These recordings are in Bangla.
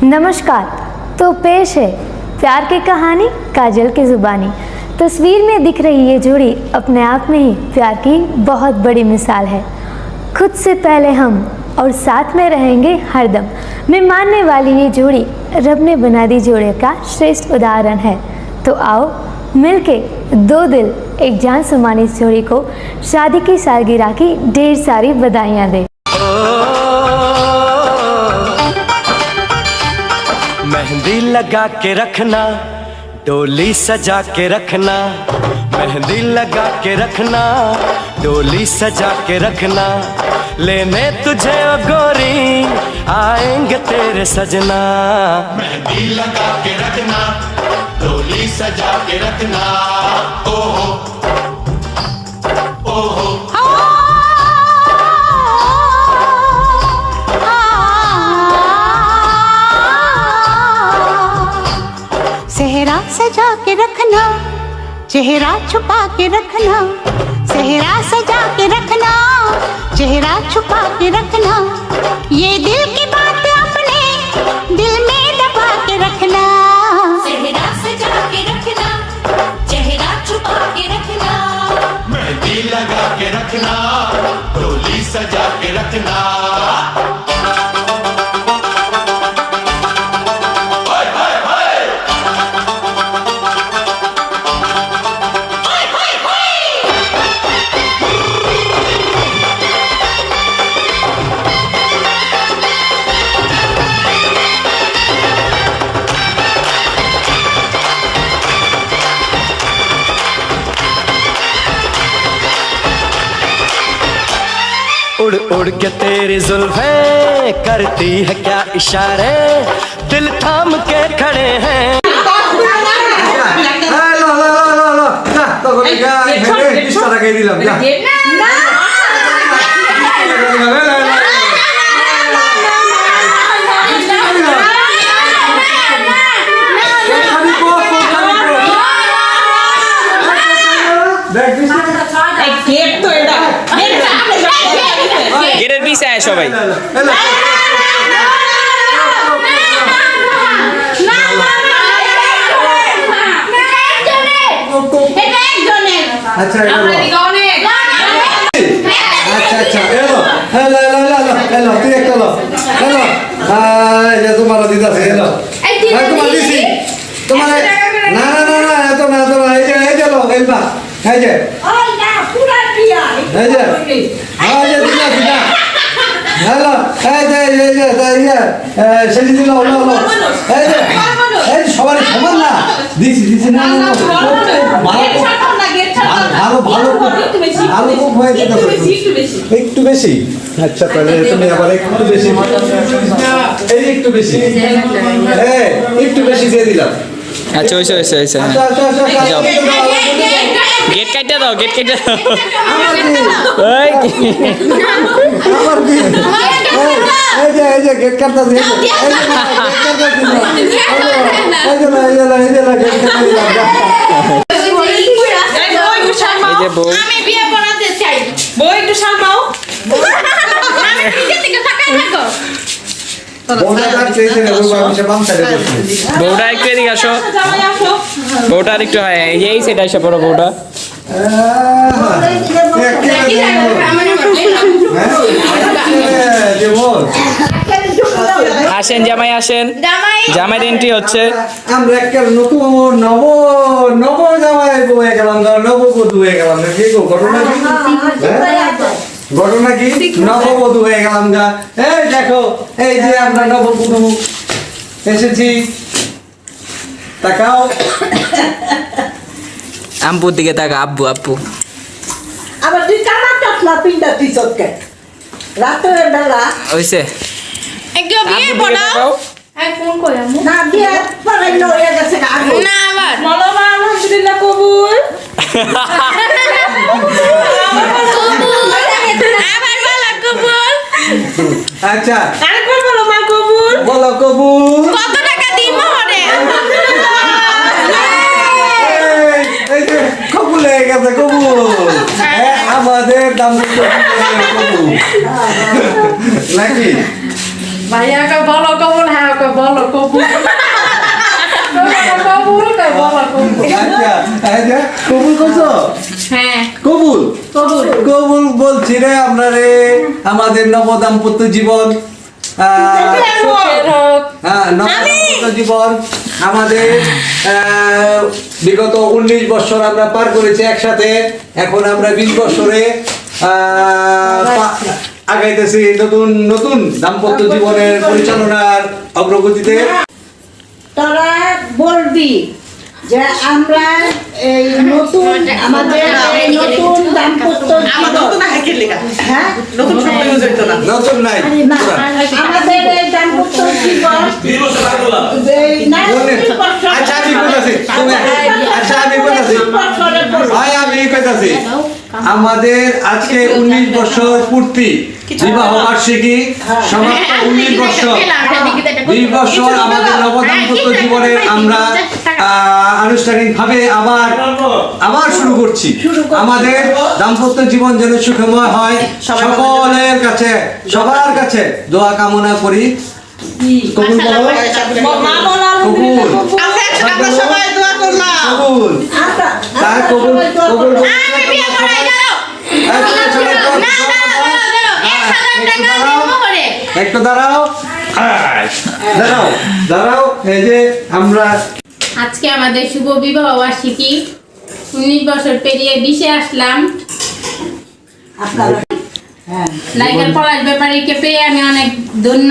नमस्कार। तो पेश है प्यार की कहानी काजल की जुबानी। तस्वीर में दिख रही ये जोड़ी अपने आप में ही प्यार की बहुत बड़ी मिसाल है। खुद से पहले हम और साथ में रहेंगे हरदम में मानने वाली ये जोड़ी रब ने बना दी जोड़ी का श्रेष्ठ उदाहरण है। तो आओ मिलके दो दिल एक जान समानी इस जोड़ी को शादी की सालगिरह की ढेर सारी बधाइयाँ दें। मेहंदी लगा के रखना, डोली सजा के रखना, मेहंदी लगा के रखना, डोली सजा के रखना, लेने तुझे ओ गोरी आएंगे तेरे सजना। मेहंदी लगा के रखना, डोली सजा के रखना, ओहो ओहो सेहरा सजा के रखना, चेहरा छुपा के रखना, सेहरा सजा के रखना, चेहरा छुपा के रखना, ये दिल की बात अपने दिल में दबा के रखना। सेहरा सजा के रखना, चेहरा छुपा के रखना, मेहंदी लगा के रखना, डोली सजा के रखना। उड़ उड़ के तेरी जुल्फें करती है क्या इशारे, दिल थाम के खड़े हैं। গেটের পিছে আয় সবাই। আচ্ছা আচ্ছা এলো হ্যালো হ্যালো হ্যালো হ্যালো তুই একটা লো হ্যালো এই যে তোমার দিদাছে এলো তোমার দিছি তোমার না না না না এত না এত না এই যে লো এলবা এই যে এই যে দিদা দিদা হ্যালো এই যে সেটি দিল হলো হলো এই সবার সমান না দিছি না ভালো ভালো ভালো খুব হয়ে যেত একটু বেশি। আচ্ছা তাহলে তুমি আবার একটু বেশি এই একটু বেশি হ্যাঁ একটু বেশি দিয়ে দিলাম। আচ্ছা হইছে হইছে হইছে যাও গেট কাটতে দাও গেট কাটতে দাও। ওই আবার কি এই যে গেট কাটতে দিয়ে এই যে গেট কাটতে দিলাম। এই যে বউ আমি বিয়ে করাতে চাই। বউ একটু সামলাও। আমি নিজে থেকে তাকাই থাকো। বউটা একটু এদিকে আসো, বউটা আর একটু হয় এই সেটা এসে পড়ো বউটা। আসেন জামাই আসেন, জামাইয়ের এন্ট্রি হচ্ছে। আমরা একটা নতুন নব নব জামাই বয়ে গেলাম, নববধূ হয়ে গেলাম। কি গো ঘটনা কি? ঘটনা কি? নববধূ হয়ে গেলাম গা। এই দেখো এই যে আমরা নববধূ এসেছি, তাকাও। আব্বুর দিকে তাকা, আব্বু আব্বু। আবার তুই কানা কাটলা পিন্ডা তুই চটকে রাতের বেলা হইছে একটু বিয়ে পড়াও। এই ফোন করে আম্মু। না বিয়ে পড়াই হয়ে গেছে আগে না আবার বলো মা আলহামদুলিল্লাহ কবুল। আবার বলা কবুল। আচ্ছা আরেকবার বলো মা কবুল। বলো কবুল। কত টাকা দিই মোহরে? এই যে কবুল হয়ে গেছে কবুল। আমাদের দাম কবুল নাকি? ভাইয়া বলো কবুল, হ্যাঁ বলো কবুল। এই যে কবুল করছো? হ্যাঁ কবুল কবুল কবুল বলছি রে আমরা রে, আমাদের নবদাম্পত্য জীবন সুখের হোক। নবদাম্পত্য জীবন আমাদের বিগত 19 বছর আমরা পার করেছি একসাথে, এখন আমরা 20 বছরে আগাইতেছি নতুন নতুন দাম্পত্য জীবনের পরিচালনার অগ্রগতিতে। তোরা বলবি যে আমরা এই নতুন আমাদের এই নতুন দাম্পত্য জীবন, হ্যাঁ নতুন নাই না, আমাদের এই দাম্পত্য জীবন এই না, আচ্ছা আমি কইতাছি তুমি, আচ্ছা আমি কইতাছি আমি কইতাছি আমাদের আজকে 19 বছর পূর্তি বিবাহ বার্ষিকী সমাপ্ত 19 বছর 20 বছর আমাদের নবদাম্পত্য জীবনের আমরা আনুষ্ঠানিকভাবে আবার শুরু করছি। আমাদের দাম্পত্য জীবন যেন সুখময় হয় সকলের কাছে সবার কাছে দোয়া কামনা করি। কবুল বলো, কবুল আমরা সবাই দোয়া করলাম। কবুল তার কবুল কবুল একটু দাঁড়াও দাঁড়াও দাঁড়াও, এই যে আমরা আজকে আমাদের শুভ বিবাহ বার্ষিকী, 19 বছর পেরিয়ে 20-এ আসলাম। লাইকার পলাশ ব্যাপারীকে পেয়ে আমি অনেক ধন্য।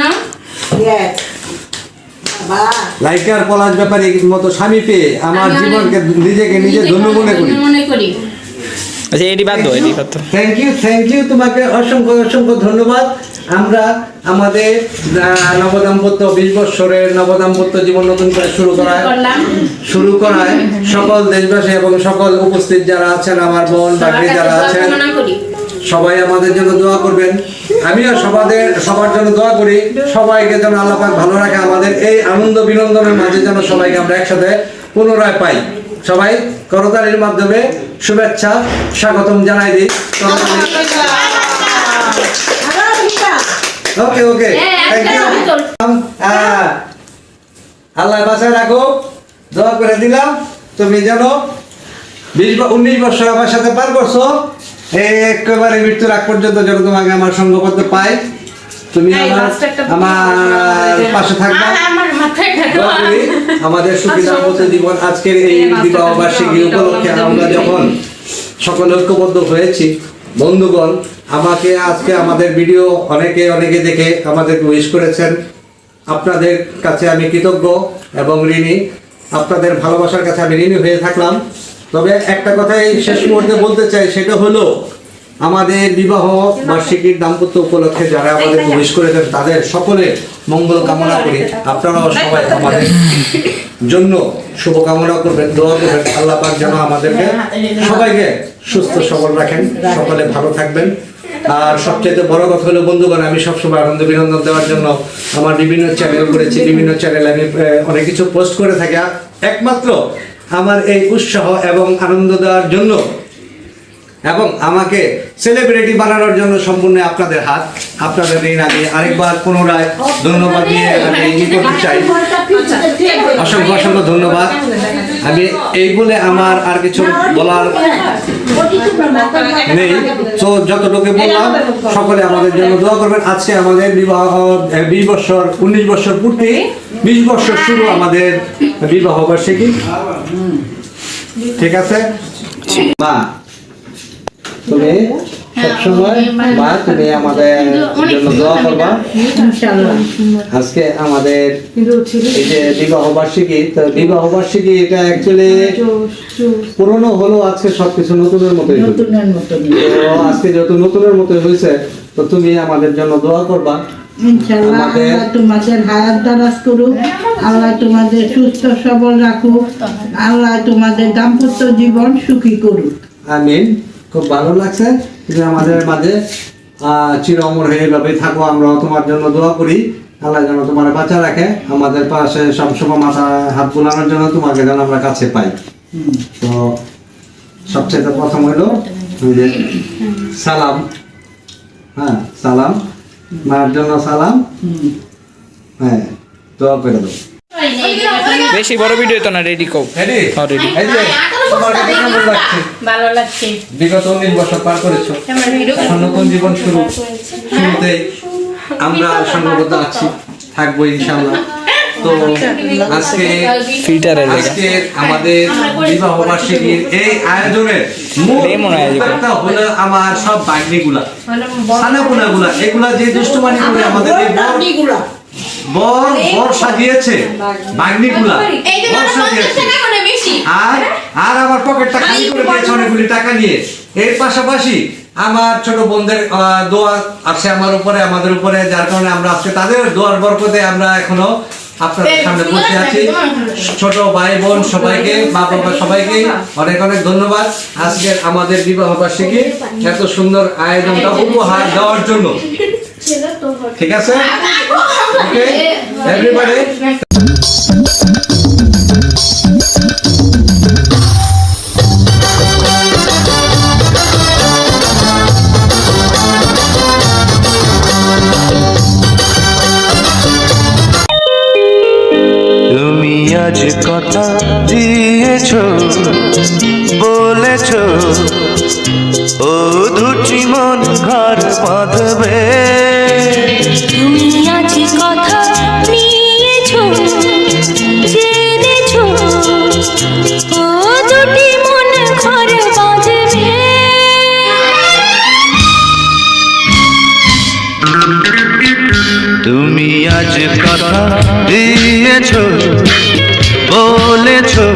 লাইকার পলাশ ব্যাপারী মতো স্বামী পেয়ে আমার জীবনকে নিজেকে নিজে ধন্য মনে করি। আচ্ছা এডি বাদ দাও, এডি বাদ দাও। থ্যাংক ইউ তোমাকে অসংখ্য অসংখ্য ধন্যবাদ। আমরা আমাদের নবদাম্পত্য 20 বছরের নবদাম্পত্য জীবন নতুন করে শুরু করায় সকল দেশবাসী এবং সকল উপস্থিত যারা আছেন, আমার বোন বাকি যারা আছেন, সবাই আমাদের জন্য দোয়া করবেন। আমিও সবার জন্য দোয়া করি, সবাইকে যেন আল্লাহ পাক ভালো রাখে। আমাদের এই আনন্দ বিনোদনের মাঝে যেন সবাইকে আমরা একসাথে পুনরায় পাই। সবাই করতালির মাধ্যমে শুভেচ্ছা স্বাগতম জানাই দিই। ওকে ওকে, থ্যাংক ইউ। আল্লাহ বাঁচায় রাখো, দোয়া করে দিলাম। তুমি যেন 19 বছর আমার সাথে পার করছো, একেবারে মৃত্যুর আগ পর্যন্ত যেন তোমাকে আমার সঙ্গবদ্ধ পাই। তুমি আমার পাশে থাকবা। দোয়া করি আমাদের সুখী দাম্পত্য জীবন আজকের এই বিবাহ বার্ষিকী উপলক্ষে আমরা যখন সকলে ঐক্যবদ্ধ হয়েছি, বন্ধুগণ আমাকে আজকে আমাদের ভিডিও অনেকে দেখে আমাদেরকে উইশ করেছেন। আপনাদের কাছে আমি কৃতজ্ঞ এবং ঋণী, আপনাদের ভালোবাসার কাছে আমি ঋণী হয়ে থাকলাম। তবে একটা কথাই শেষ মুহূর্তে বলতে চাই, সেটা হলো আমাদের বিবাহ বার্ষিকীর দাম্পত্য উপলক্ষে যারা আমাদের উইশ করেছেন তাদের সকলের মঙ্গল কামনা করি। আপনারাও সবাই আমাদের জন্য শুভকামনা করবেন, দোয়া করবেন। আল্লাহ পাক যেন আমাদেরকে সবাইকে সুস্থ সবল রাখেন, সকলে ভালো থাকবেন। আর সবচেয়ে বড় কথা হলো বন্ধুগণ, আমি সবসময় আনন্দ বিনোদন দেওয়ার জন্য আমার বিভিন্ন চ্যানেল করেছি, বিভিন্ন চ্যানেলে আমি অনেক কিছু পোস্ট করে থাকি। একমাত্র আমার এই উৎসাহ এবং আনন্দ দেওয়ার জন্য এবং আমাকে সেলিব্রিটি বানানোর জন্য সম্পূর্ণ আপনাদের হাত, আপনাদের ঋণ আমি আরেকবার পুনরায় ধন্যবাদ দিয়ে আমি করতে চাই। অসংখ্য অসংখ্য ধন্যবাদ। আমি এই বলে আমার আর কিছু বলার নেই। তো যতটুকু বললাম সকলে আমাদের জন্য দোয়া করবেন। আজকে আমাদের বিবাহ 19 বছর পূর্তি, 20 বছর শুরু আমাদের বিবাহ বার্ষিকী। ঠিক আছে মা, তুমি সবসময় মা তুমি আমাদের জন্য দোয়া করবা। আজকে আমাদের এই যে বিবাহ বার্ষিকী, তো বিবাহ বার্ষিকী এটা অ্যাকচুয়ালি পুরনো হলো, আজকে সবকিছু নতুনের মতোই তো আজকে যেহেতু নতুনের মতোই হয়েছে, তো তুমি আমাদের জন্য দোয়া করবা। ইনশাআল্লাহ আল্লাহ তোমাদের হায়াত দারাজ করুক, আল্লাহ তোমাদের সুস্থ সবল রাখুক, আল্লাহ তোমাদের দাম্পত্য জীবন সুখী করুক। আমিন। খুব ভালো লাগছে তুমি আমাদের মাঝে চির অমর হয়ে এভাবেই থাকো। আমরাও তোমার জন্য দোয়া করি, আল্লাহ যেন তোমার বাঁচা রাখে, আমাদের পাশে সবসময় মাথা হাত বোলানোর জন্য তোমাকে যেন আমরা কাছে পাই। তো সবচেয়ে প্রথম হইলো যে সালাম, হ্যাঁ সালাম, মায়ের জন্য সালাম, হ্যাঁ দোয়া করে দাও। বেশি বড় ভিডিও তো না, রেডি কও। রেডি? হ্যাঁ রেডি। এই যে তোমার কাছে কেমন লাগছে? ভালো লাগছে। বিগত 19 বছর পার করেছো, এখন নতুন জীবন শুরুতে আমরা সঙ্গবদ্ধ আছি, থাকবো ইনশাআল্লাহ। তো আজকে আমাদের বিবাহ বার্ষিকীর এই আয়োজনের মূল উদ্যোক্তা হলো আমার সব বাগনিগুলা, সানাপুনাগুলা, এগুলা যে দুষ্টুমানি করে আমাদের এই বর সাজিয়েছে, বাগনিগুলা বর সাজিয়েছে, আর আমার পকেটটা খালি করে দিয়েছে অনেকগুলি টাকা নিয়ে। এর পাশাপাশি আমার ছোট বোনদের দোয়া আছে আমার উপরে, আমাদের উপরে, যার কারণে আমরা আজকে তাদের দোয়ার বরকতে আমরা এখনো আপনাদের সামনে বসে আছি। ছোট ভাই বোন সবাইকে, মা বাবা সবাইকে অনেক অনেক ধন্যবাদ আজকের আমাদের বিবাহ বার্ষিকী এত সুন্দর আয়োজনটা উপহার দেওয়ার জন্য। ঠিক আছে, ওকে এভরিবডি। তুমি আজ কথা দিয়েছো, বলেছো ও দুটি মন ঘর বাঁধবে। তুমি আজ কথা নিয়েছো, জেনেছো ও দুটি মন ঘর বাঁধবে। তুমি আজ কথা দিয়েছো, বলেছো